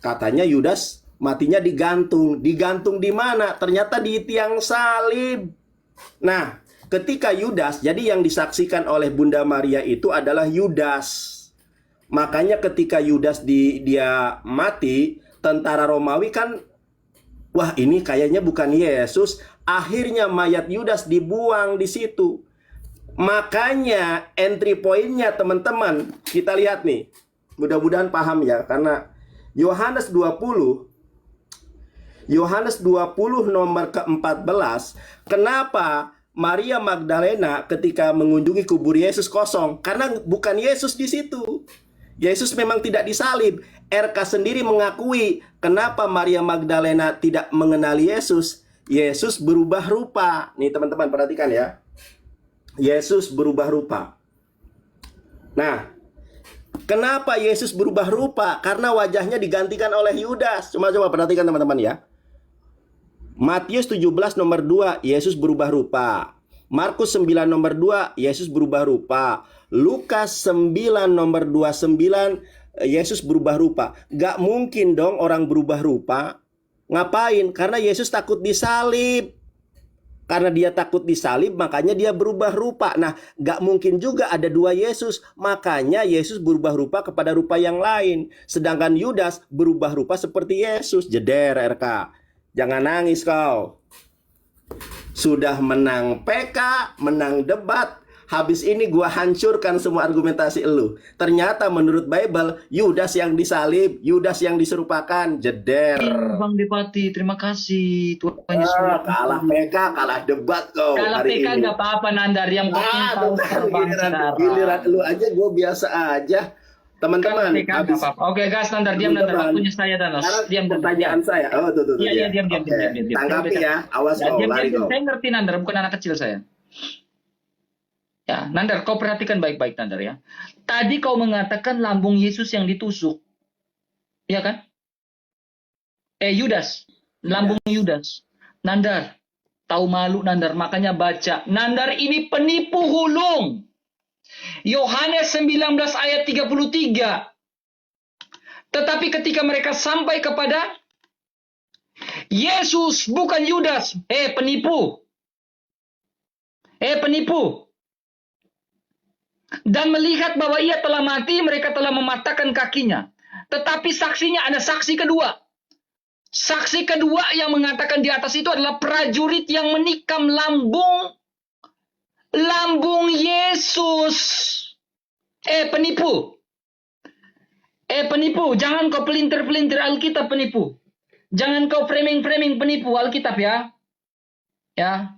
katanya Yudas matinya digantung. Digantung di mana? Ternyata di tiang salib. Nah, ketika Yudas, jadi yang disaksikan oleh Bunda Maria itu adalah Yudas. Makanya ketika Yudas dia mati, tentara Romawi kan, wah ini kayaknya bukan Yesus. Akhirnya mayat Yudas dibuang di situ. Makanya entry point-nya teman-teman, kita lihat nih. Mudah-mudahan paham ya, karena Yohanes 20 nomor ke-14, kenapa Maria Magdalena ketika mengunjungi kubur Yesus kosong? Karena bukan Yesus di situ. Yesus memang tidak disalib. RK sendiri mengakui kenapa Maria Magdalena tidak mengenali Yesus. Yesus berubah rupa. Nih teman-teman perhatikan ya. Yesus berubah rupa. Nah, kenapa Yesus berubah rupa? Karena wajahnya digantikan oleh Yudas. Coba perhatikan teman-teman ya. Matius 17 nomor 2, Yesus berubah rupa. Markus 9 nomor 2, Yesus berubah rupa. Lukas 9 nomor 29, Yesus berubah rupa. Gak mungkin dong orang berubah rupa. Ngapain? Karena Yesus takut disalib. Karena dia takut disalib, makanya dia berubah rupa. Nah, gak mungkin juga ada dua Yesus. Makanya Yesus berubah rupa kepada rupa yang lain. Sedangkan Yudas berubah rupa seperti Yesus. Jeder RK. Jangan nangis kau. Sudah menang PK, menang debat. Habis ini gua hancurkan semua argumentasi elu. Ternyata menurut Bible, Yudas yang disalib, Yudas yang diserupakan. Jeder. Bang Depati, terima kasih. Tuhan Yesus. Kalah PK, kalah debat kau Kalau hari PK ini. nggak apa-apa Nandar, yang penting tahu terbang sekarang. Giliran lu aja gue biasa aja. Teman-teman, PK nggak habis apa-apa. Oke, gas Nandar, diam Nandar, Teman-teman, waktunya saya Danos. sekarang Diam pertanyaan saya. Oh, tuh. Iya, diam. Oke, tanggapi ya. Awas kau, lari kau. Saya ngerti Nandar, bukan anak kecil saya. Ya, Nandar, kau perhatikan baik-baik Nandar ya. Tadi kau mengatakan lambung Yesus yang ditusuk. Iya kan? Yudas. Lambung Yudas. Nandar, tahu malu Nandar, makanya baca. Nandar ini penipu hulung. Yohanes 19 ayat 33. Tetapi ketika mereka sampai kepada Yesus, bukan Yudas. Penipu. Penipu. Dan melihat bahwa ia telah mati, mereka telah mematahkan kakinya. Tetapi saksinya ada saksi kedua. Saksi kedua yang mengatakan di atas itu adalah prajurit yang menikam lambung Yesus. Penipu. Penipu. Jangan kau pelintir-pelintir Alkitab, penipu. Jangan kau framing-framing penipu Alkitab ya. Ya.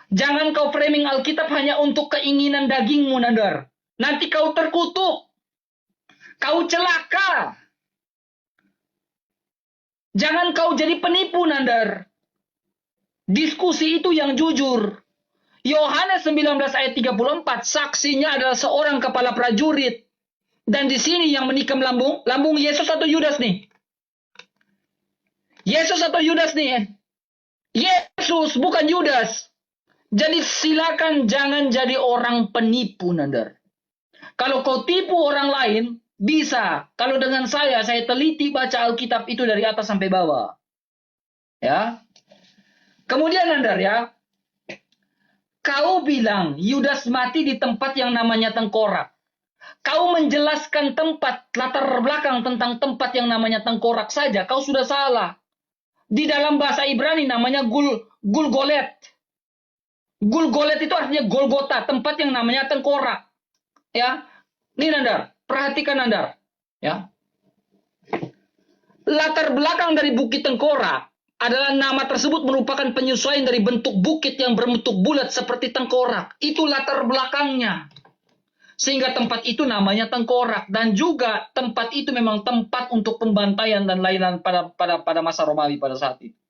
Jangan kau framing Alkitab hanya untuk keinginan dagingmu, Nandar. Nanti kau terkutuk. Kau celaka. Jangan kau jadi penipu, Nandar. Diskusi itu yang jujur. Yohanes 19 ayat 34, saksinya adalah seorang kepala prajurit. Dan di sini yang menikam lambung Yesus atau Yudas nih? Yesus atau Yudas nih? Yesus, bukan Yudas. Jadi silakan jangan jadi orang penipu, Nandar. Kalau kau tipu orang lain, bisa. Kalau dengan saya teliti baca Alkitab itu dari atas sampai bawah. Ya. Kemudian Nandar ya, kau bilang Yudas mati di tempat yang namanya tengkorak. Kau menjelaskan tempat, latar belakang tentang tempat yang namanya tengkorak saja, kau sudah salah. Di dalam bahasa Ibrani namanya Gulgolet. Gulgolet itu artinya Golgota, tempat yang namanya tengkorak. Ya. Ini Nandar, perhatikan Nandar. Ya. Latar belakang dari Bukit Tengkorak adalah nama tersebut merupakan penyesuaian dari bentuk bukit yang berbentuk bulat seperti tengkorak. Itu latar belakangnya. Sehingga tempat itu namanya tengkorak. Dan juga tempat itu memang tempat untuk pembantaian dan lain-lain pada masa Romawi pada saat itu.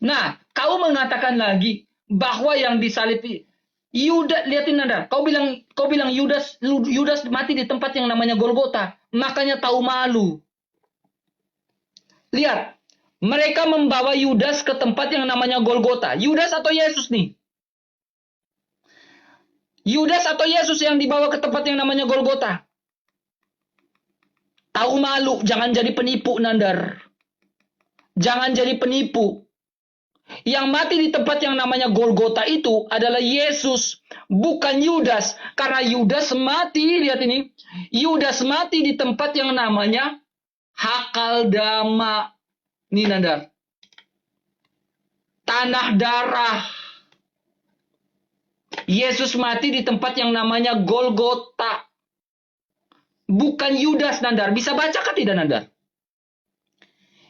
Nah, kau mengatakan lagi bahwa yang disalib Yudas, lihatin Nandar, kau bilang Yudas mati di tempat yang namanya Golgota, makanya tahu malu. Lihat, mereka membawa Yudas ke tempat yang namanya Golgota. Yudas atau Yesus nih? Yudas atau Yesus yang dibawa ke tempat yang namanya Golgota? Tahu malu, jangan jadi penipu Nandar. Jangan jadi penipu. Yang mati di tempat yang namanya Golgota itu adalah Yesus, bukan Yudas. Karena Yudas mati, lihat ini. Yudas mati di tempat yang namanya Hakaldama. Ini Nandar. Tanah darah. Yesus mati di tempat yang namanya Golgota. Bukan Yudas, Nandar. Bisa baca kan tidak, Nandar?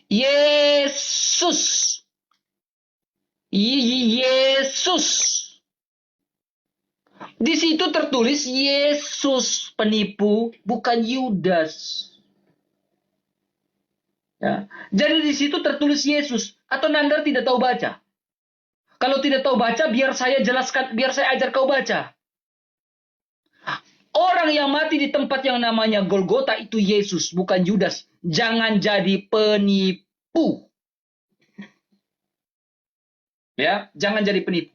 Yesus. Yesus. Di situ tertulis Yesus, penipu, bukan Yudas. Ya. Jadi di situ tertulis Yesus. Atau Nandar tidak tahu baca? Kalau tidak tahu baca, biar saya jelaskan, biar saya ajar kau baca. Orang yang mati di tempat yang namanya Golgota itu Yesus, bukan Yudas. Jangan jadi penipu. Ya, jangan jadi penipu.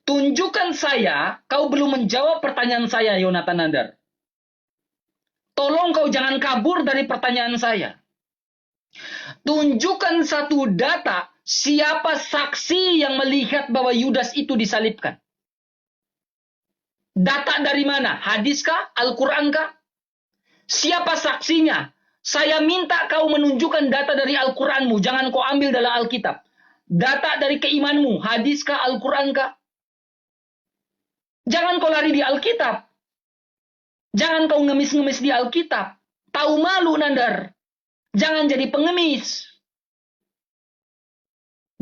Tunjukkan saya, kau belum menjawab pertanyaan saya, Yonatan Nandar. Tolong kau jangan kabur dari pertanyaan saya. Tunjukkan satu data, siapa saksi yang melihat bahwa Yudas itu disalibkan? Data dari mana? Hadis kah? Al-Quran kah? Siapa saksinya? Saya minta kau menunjukkan data dari Al-Quranmu. Jangan kau ambil dalam Alkitab. Data dari keimanmu. Hadis kah? Al-Quran kah? Jangan kau lari di Alkitab. Jangan kau ngemis-ngemis di Alkitab. Tahu malu, Nandar. Jangan jadi pengemis.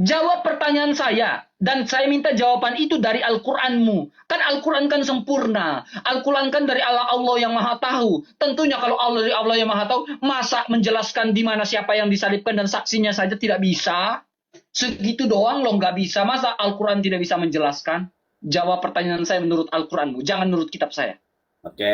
Jawab pertanyaan saya. Dan saya minta jawaban itu dari Al-Quranmu. Kan Al-Quran kan sempurna. Al-Quran kan dari Allah yang Maha Tahu. Tentunya kalau Allah dari Allah yang Maha Tahu, masa menjelaskan di mana siapa yang disalibkan dan saksinya saja tidak bisa? Segitu doang loh nggak bisa. Masa Al-Quran tidak bisa menjelaskan? Jawab pertanyaan saya menurut Al-Quranmu. Jangan menurut kitab saya. Oke,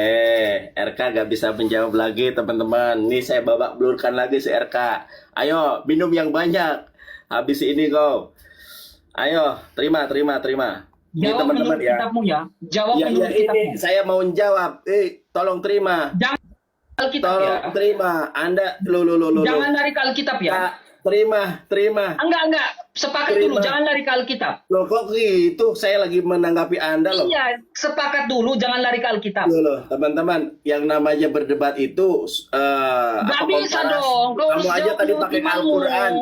RK gak bisa menjawab lagi teman-teman. Nih saya babak belurkan lagi si RK. Ayo minum yang banyak. Habis ini kau. Ayo, terima. Ini Jawab teman-teman menurut ya. kitabmu ya. Jawab Ya, menurut ini kitabmu. saya mau jawab. Tolong terima. Jangan Alkitab Tolong ya. terima. Anda lo. Jangan lari ke Alkitab ya. Pak, terima. Enggak. Sepakat dulu. Terima. Jangan lari ke Alkitab. Loh kok gitu? Saya lagi menanggapi Anda loh. Iya, sepakat dulu. Jangan lari ke Alkitab. Loh, teman-teman, yang namanya berdebat itu Nggak apa bisa komparasi? dong. Kau Kamu harus aja jawab tadi menurut pakai imanmu. Al-Quran.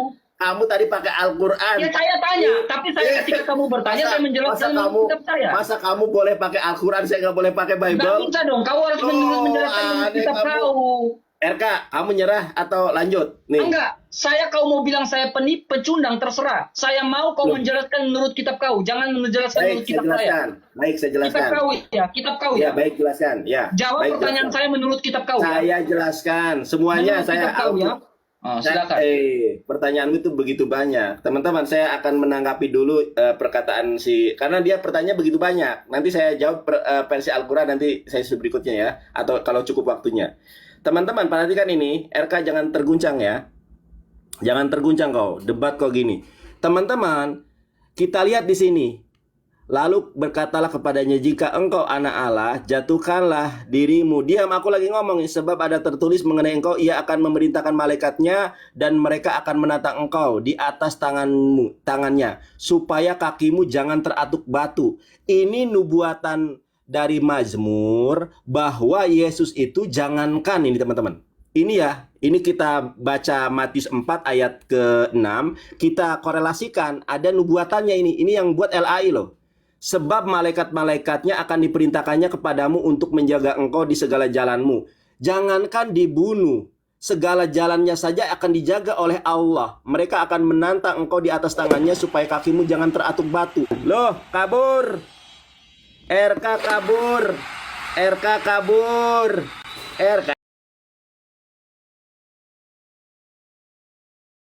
Kamu tadi pakai Al-Quran. Ya saya tanya, tapi saya ketika kamu bertanya, saya menjelaskan menurut kitab saya. Masa kamu boleh pakai Al-Quran, saya nggak boleh pakai Nggak Bible? bisa dong. Kau harus menjelaskan menurut aneh kitab kamu. kau. RK, kamu nyerah atau lanjut? Nih. Enggak, kau mau bilang saya pecundang, terserah. Saya mau kau menjelaskan menurut kitab kau. Jangan menjelaskan Baik, menurut saya kitab saya. jelaskan. Baik, saya jelaskan. Kitab kau Ya, ya. baik jelaskan. Ya. Jawab baik, pertanyaan jelaskan. saya menurut kitab kau ya. Saya jelaskan semuanya. Menurut Saya kitab kau ya. Silakan. Pertanyaanmu itu begitu banyak. Teman-teman, saya akan menanggapi dulu perkataan karena dia pertanyaan begitu banyak. Nanti saya jawab versi Al-Quran nanti saya berikutnya ya, atau kalau cukup waktunya. Teman-teman, perhatikan ini, RK jangan terguncang ya. Jangan terguncang kau, debat kau gini. Teman-teman, kita lihat di sini. Lalu berkatalah kepadanya, jika engkau anak Allah, jatuhkanlah dirimu. Diam, aku lagi ngomong, sebab ada tertulis mengenai engkau, ia akan memerintahkan malaikatnya, dan mereka akan menatang engkau di atas tangannya, supaya kakimu jangan teratuk batu. Ini nubuatan dari Mazmur, bahwa Yesus itu jangankan, ini teman-teman. Ini ya, ini kita baca Matius 4 ayat ke-6, kita korelasikan, ada nubuatannya ini yang buat LAI loh. Sebab malaikat-malaikatnya akan diperintahkannya kepadamu untuk menjaga engkau di segala jalanmu. Jangankan dibunuh, segala jalannya saja akan dijaga oleh Allah. Mereka akan menantang engkau di atas tangannya supaya kakimu jangan teratuk batu. Loh, kabur. RK kabur. RK kabur. RK